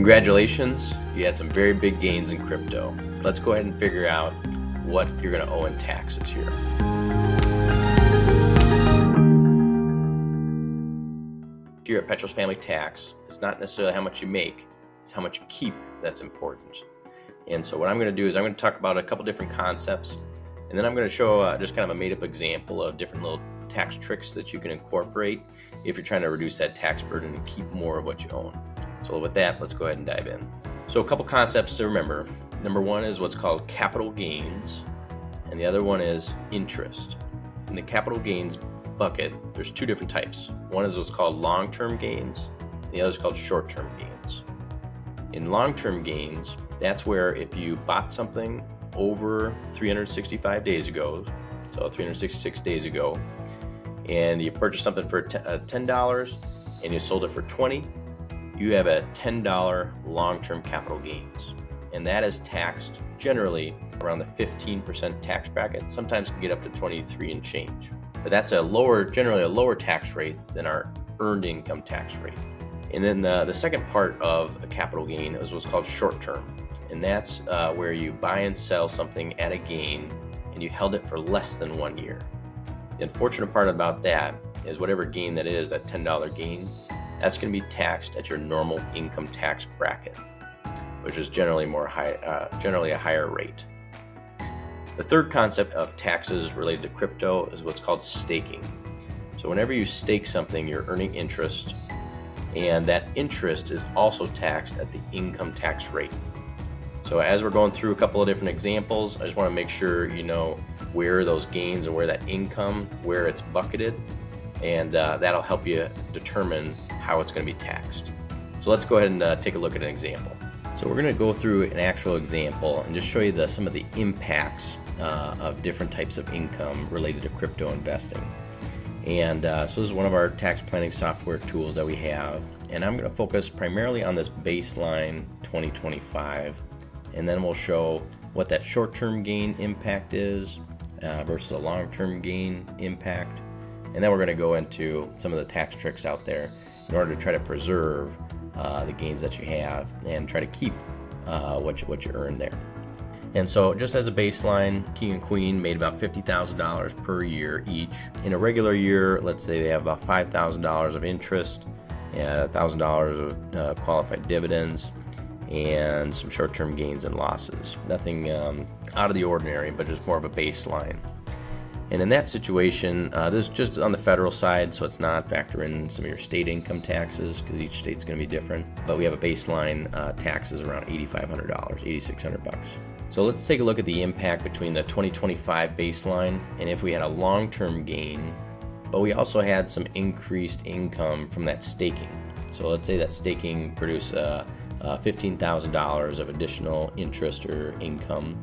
Congratulations, you had some very big gains in crypto. Let's go ahead and figure out what you're going to owe in taxes here. Here at Petros Family Tax, it's not necessarily how much you make, it's how much you keep that's important. And so what I'm going to do is I'm going to talk about a couple different concepts, and then I'm going to show just kind of a made-up example of different little tax tricks that you can incorporate if you're trying to reduce that tax burden and keep more of what you own. So with that, let's go ahead and dive in. So a couple concepts to remember. Number one is what's called capital gains, and the other one is interest. In the capital gains bucket, there's two different types. One is what's called long-term gains, and the other is called short-term gains. In long-term gains, that's where if you bought something over 365 days ago, so 366 days ago, and you purchased something for $10 and you sold it for $20, you have a $10 long-term capital gains. And that is taxed generally around the 15% tax bracket, sometimes can get up to 23 and change. But that's generally a lower tax rate than our earned income tax rate. And then the second part of a capital gain is what's called short-term. And that's where you buy and sell something at a gain and you held it for less than 1 year. The unfortunate part about that is whatever gain that is, that $10 gain, that's going to be taxed at your normal income tax bracket, which is generally a higher rate. The third concept of taxes related to crypto is what's called staking. So whenever you stake something, you're earning interest, and that interest is also taxed at the income tax rate. So as we're going through a couple of different examples, I just want to make sure you know where those gains and where that income, where it's bucketed, and that'll help you determine how it's going to be taxed. So let's go ahead and take a look at an example. So we're going to go through an actual example and just show you some of the impacts of different types of income related to crypto investing. And so this is one of our tax planning software tools that we have, and I'm going to focus primarily on this baseline 2025, and then we'll show what that short-term gain impact is versus a long-term gain impact, and then we're going to go into some of the tax tricks out there in order to try to preserve the gains that you have and try to keep what you earn there. And so just as a baseline, King and Queen made about $50,000 per year each. In a regular year, let's say they have about $5,000 of interest, $1,000 of qualified dividends, and some short-term gains and losses. Nothing out of the ordinary, but just more of a baseline. And in that situation, this is just on the federal side, so it's not factor in some of your state income taxes because each state's going to be different. But we have a baseline taxes around $8,500, $8,600. So let's take a look at the impact between the 2025 baseline and if we had a long-term gain, but we also had some increased income from that staking. So let's say that staking produced $15,000 of additional interest or income.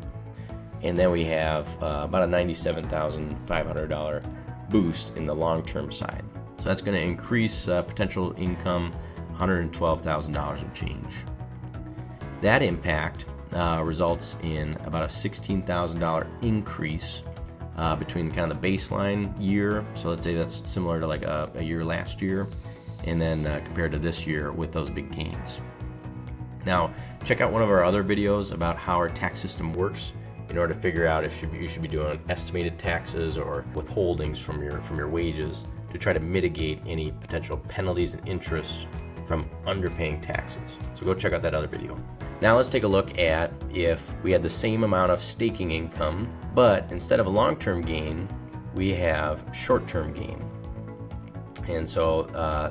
And then we have about a $97,500 boost in the long-term side. So that's going to increase potential income $112,000 of change. That impact results in about a $16,000 increase between kind of the baseline year. So let's say that's similar to like a year last year, and then compared to this year with those big gains. Now, check out one of our other videos about how our tax system works in order to figure out if you should be doing estimated taxes or withholdings from your wages to try to mitigate any potential penalties and interest from underpaying taxes. So go check out that other video. Now let's take a look at if we had the same amount of staking income, but instead of a long-term gain, we have short-term gain. And so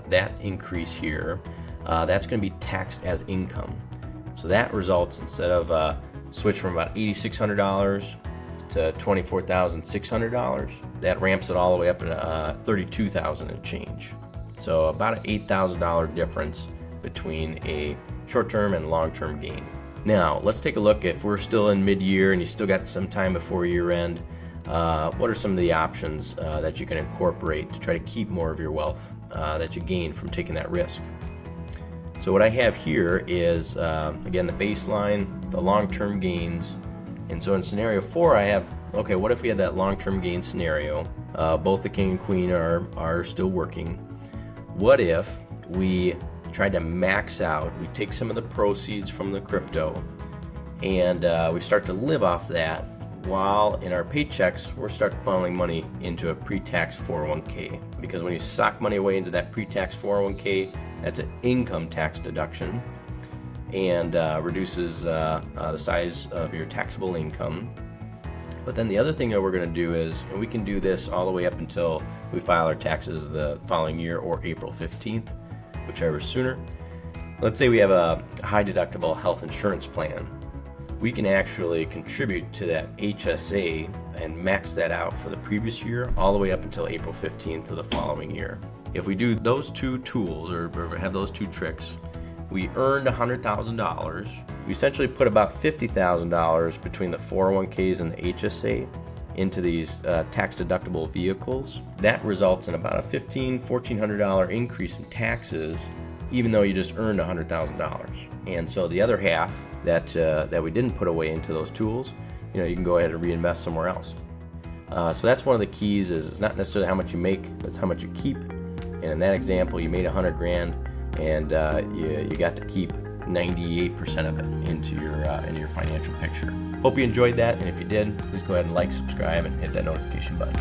that increase here, that's going to be taxed as income. So that results, instead of switch from about $8,600 to $24,600, that ramps it all the way up to $32,000 and change. So about an $8,000 difference between a short-term and long-term gain. Now let's take a look. If we're still in mid-year and you still got some time before year end, what are some of the options that you can incorporate to try to keep more of your wealth that you gain from taking that risk? So what I have here is, again, the baseline, the long-term gains. And so in scenario 4, I have, okay, what if we had that long-term gain scenario? Both the King and Queen are still working. What if we tried to max out. We take some of the proceeds from the crypto and we start to live off that, while in our paychecks we're start funneling money into a pre-tax 401k. Because when you sock money away into that pre-tax 401k, that's an income tax deduction and reduces the size of your taxable income. But then the other thing that we're going to do is, and we can do this all the way up until we file our taxes the following year or April 15th, whichever sooner. Let's say we have a high deductible health insurance plan. We can actually contribute to that HSA and max that out for the previous year all the way up until April 15th of the following year. If we do those two tools or have those two tricks, we earned $100,000. We essentially put about $50,000 between the 401ks and the HSA into these tax-deductible vehicles. That results in about a $1,400 increase in taxes, even though you just earned $100,000. And so the other half that we didn't put away into those tools, you can go ahead and reinvest somewhere else. So that's one of the keys. Is it's not necessarily how much you make, but it's how much you keep. And in that example, you made $100,000, and you got to keep 98% of it into your financial picture. Hope you enjoyed that, and if you did, please go ahead and like, subscribe, and hit that notification button.